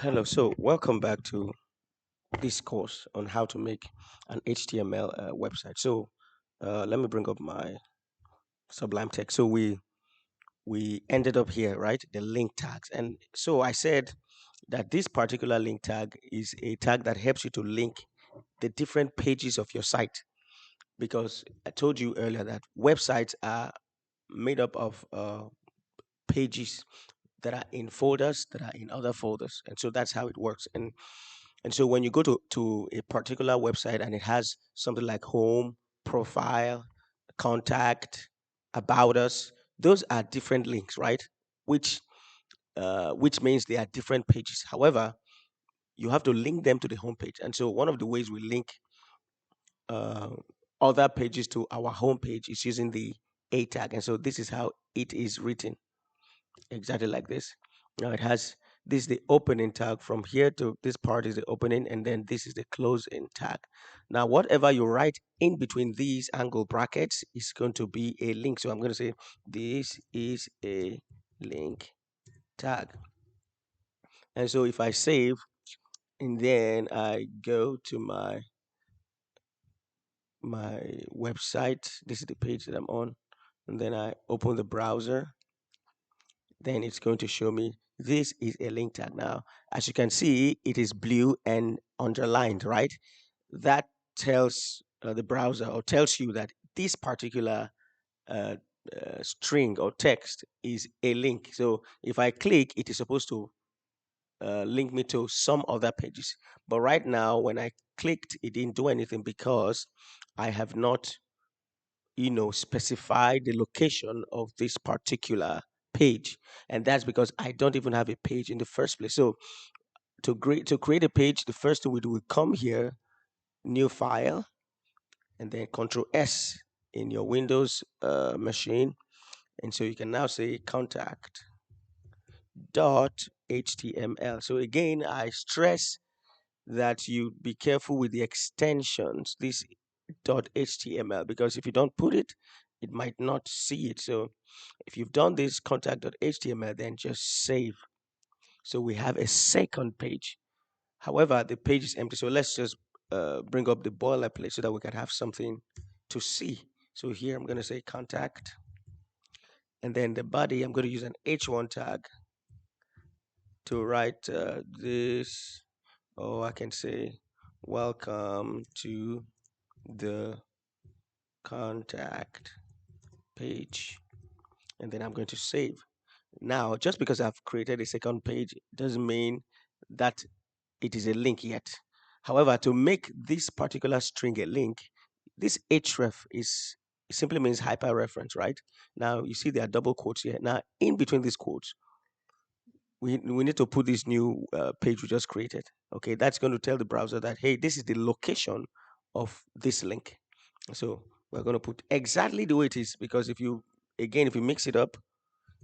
Hello, so welcome back to this course on how to make an HTML website. Let me bring up my Sublime text. We ended up here, right? The link tags, and so I said that this particular link tag is a tag that helps you to link the different pages of your site. Because I told you earlier that websites are made up of pages that are in folders that are in other folders, and so that's how it works. And so when you go to a particular website and it has something like home, profile, contact, about us, those are different links, right? Which means they are different pages. However, you have to link them to the home page. And so one of the ways we link uh, other pages to our home page is using the A tag. And so this is how it is written, exactly like this. Now it has this is the opening tag. From here to this part is the opening, and then this is the closing tag. Now whatever you write in between these angle brackets is going to be a link. So I'm going to say this is a link tag. And so if I save and then I go to my website, this is the page that I'm on, and then I open the browser, then it's going to show me this is a link tag. Now, as you can see, it is blue and underlined, right? That tells the browser or tells you that this particular uh, string or text is a link. So if I click, it is supposed to link me to some other pages. But right now, when I clicked, it didn't do anything because I have not specify the location of this particular page, and that's because I don't even have a page in the first place. So to create a page, the first thing we do, we come here, new file, and then Control S in your Windows machine, and so you can now say contact dot html. So again, I stress that you be careful with the extensions, this .html, because if you don't put it, it might not see it. So if you've done this contact.html, then just save. So we have a second page. However, the page is empty. So let's just bring up the boilerplate so that we can have something to see. So here I'm going to say contact, and then the body, I'm going to use an h1 tag to write this, or I can say welcome to the contact page, and then I'm going to save. Now, just because I've created a second page doesn't mean that it is a link yet. However, to make this particular string a link, this href is simply means hyperreference, right? Now you see there are double quotes here. Now in between these quotes, we need to put this new page we just created. Okay, that's going to tell the browser that hey, this is the location of this link. So we're going to put exactly the way it is, because if you mix it up,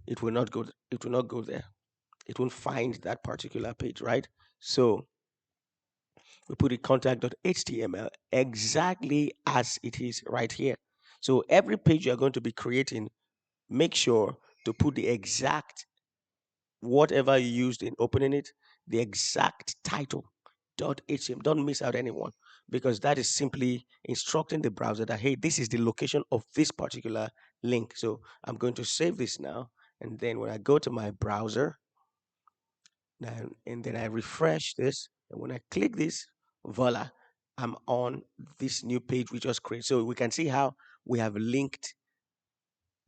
it will not go. It will not go there. It won't find that particular page, right? So we put it contact.html exactly as it is right here. So every page you're going to be creating, make sure to put the exact whatever you used in opening it, the exact title .html. Don't miss out anyone, because that is simply instructing the browser that hey, this is the location of this particular link. So I'm going to save this now, and then when I go to my browser now, and then I refresh this, and when I click this, voila, I'm on this new page we just created. So we can see how we have linked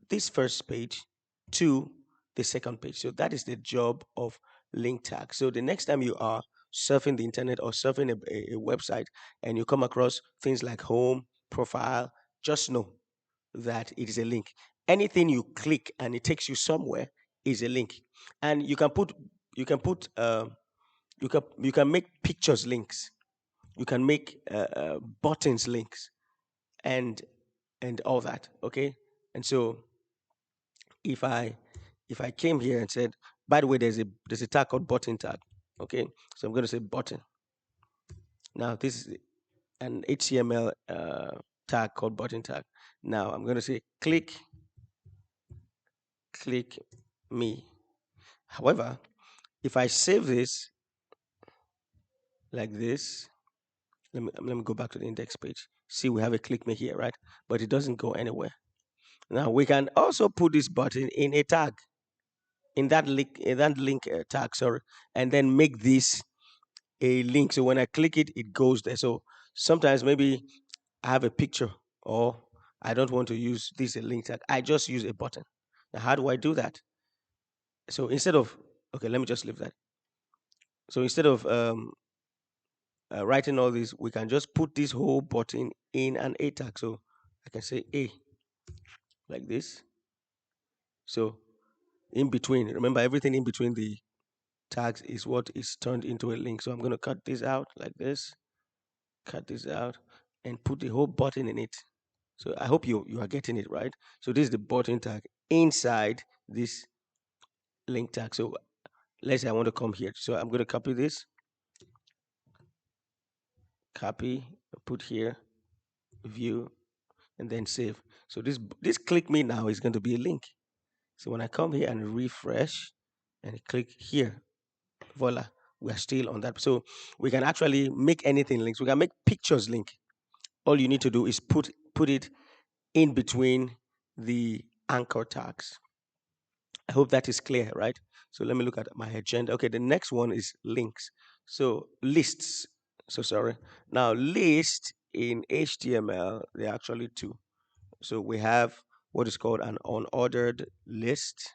this first page to the second page. So that is the job of link tag. So the next time you are surfing the internet or surfing a website and you come across things like home, profile, just know that it is a link. Anything you click and it takes you somewhere is a link. And you can put you can make pictures links. You can make buttons links, and all that. Okay, and so if I came here and said, by the way, there's a tag called button tag. Okay, so I'm going to say button. Now this is an HTML tag called button tag. Now I'm going to say click me. However, if I save this like this. Let me go back to the index page. See, we have a click me here, right? But it doesn't go anywhere. Now we can also put this button in a tag, in that link tag, sorry, and then make this a link. So when I click it, it goes there. So sometimes maybe I have a picture or I don't want to use this a link tag. I just use a button. Now, how do I do that? So instead of, okay, let me just leave that. So instead of writing all this, we can just put this whole button in an A tag. So I can say A like this. So in between, remember everything in between the tags is what is turned into a link. So I'm going to cut this out like this, cut this out, and put the whole button in it. So I hope you are getting it right. So this is the button tag inside this link tag. So let's say I want to come here. So I'm going to copy this, copy, put here, view, and then save. So this click me now is going to be a link. So when I come here and refresh and click here, voila, we are still on that. So we can actually make anything links. We can make pictures link. All you need to do is put it in between the anchor tags. I hope that is clear, right? So let me look at my agenda. Okay, the next one is links. So lists. So sorry. Now list in HTML, there are actually two. So we have what is called an unordered list,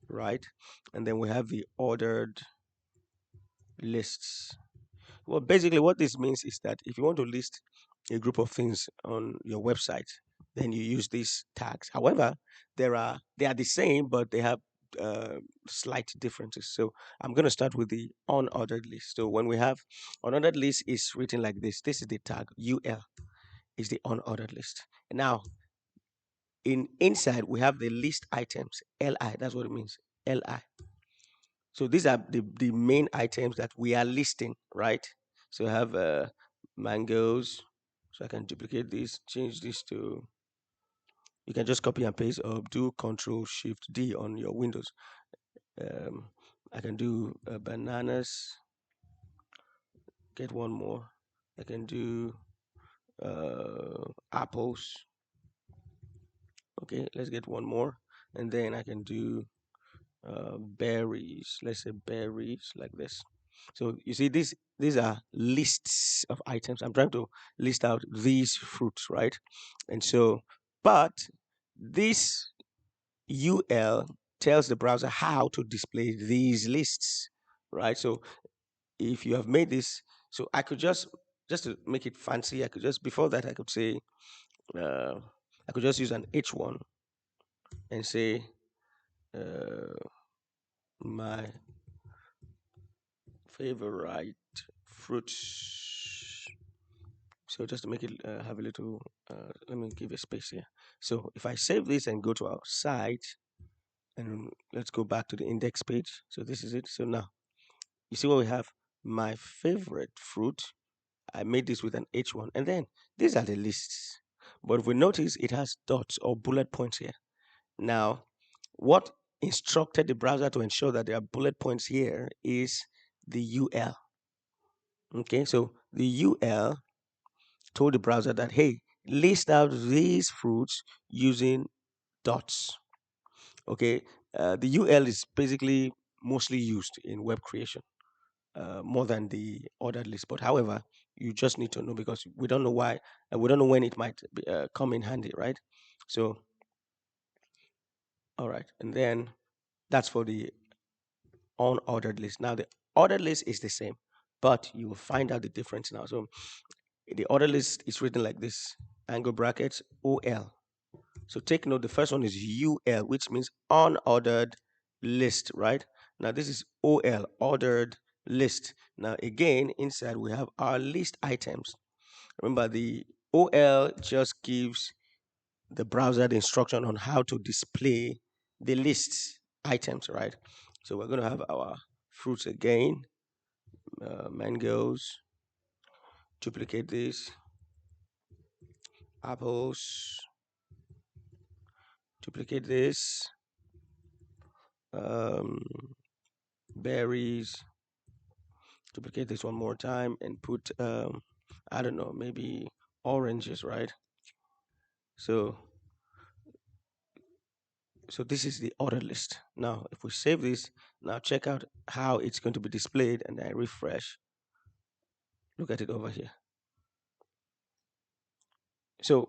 right? And then we have the ordered lists. Well, basically, what this means is that if you want to list a group of things on your website, then you use these tags. However, they are the same, but they have uh, slight differences. So I'm going to start with the unordered list. So when we have unordered list is written like this. This is the tag UL is the unordered list. Now inside we have the list items LI. That's what it means. LI. So these are the main items that we are listing, right? So I have mangoes. So I can duplicate this, change this to, you can just copy and paste or do Control Shift D on your Windows. Um, I can do bananas, get one more. I can do apples. Okay, let's get one more. And then I can do berries. Let's say berries like this. So you see, these are lists of items. I'm trying to list out these fruits, right? And so, but this UL tells the browser how to display these lists, right? So if you have made this, so I could just to make it fancy, I could just before that I could say uh, I could just use an H1 and say my favorite fruits. So just to make it have a little, let me give a space here. So if I save this and go to our site, and let's go back to the index page. So this is it. So now you see what we have. My favorite fruit. I made this with an H1, and then these are the lists. But if we notice, it has dots or bullet points here. Now, what instructed the browser to ensure that there are bullet points here is the UL. Okay, so the UL told the browser that, hey, list out these fruits using dots. Okay, the UL is basically mostly used in web creation more than the ordered list. But however, you just need to know because we don't know why, and we don't know when it might come in handy, right? So, all right, and then that's for the unordered list. Now, the ordered list is the same, but you will find out the difference now. So, the ordered list is written like this: angle brackets OL. So take note, the first one is UL, which means unordered list, right? Now this is OL, ordered list. Now again, inside we have our list items. Remember, the OL just gives the browser the instruction on how to display the list items, right? So we're going to have our fruits again, mangoes, duplicate this, apples, duplicate this, um, berries, Duplicate this one more time and put I don't know, maybe oranges, right? So this is the ordered list. Now if we save this, now check out how it's going to be displayed, and I refresh. Look at it over here. So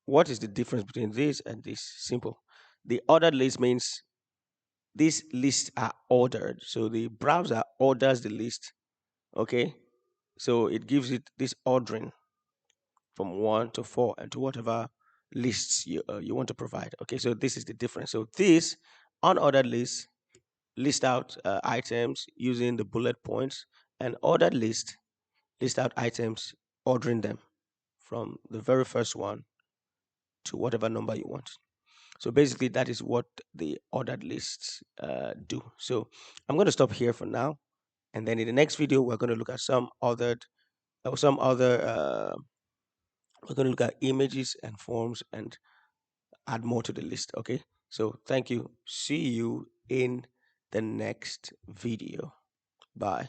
what is the difference between this and this? Simple. The ordered list means these lists are ordered. So the browser orders the list. Okay. So it gives it this ordering from 1 to 4 and to whatever lists you want to provide. Okay. So this is the difference. So this unordered list out items using the bullet points, and ordered list out items ordering them from the very first one to whatever number you want. So basically, that is what the ordered lists do. So I'm going to stop here for now, and then in the next video, we're going to look at some other. We're going to look at images and forms and add more to the list. Okay. So thank you. See you in the next video. Bye.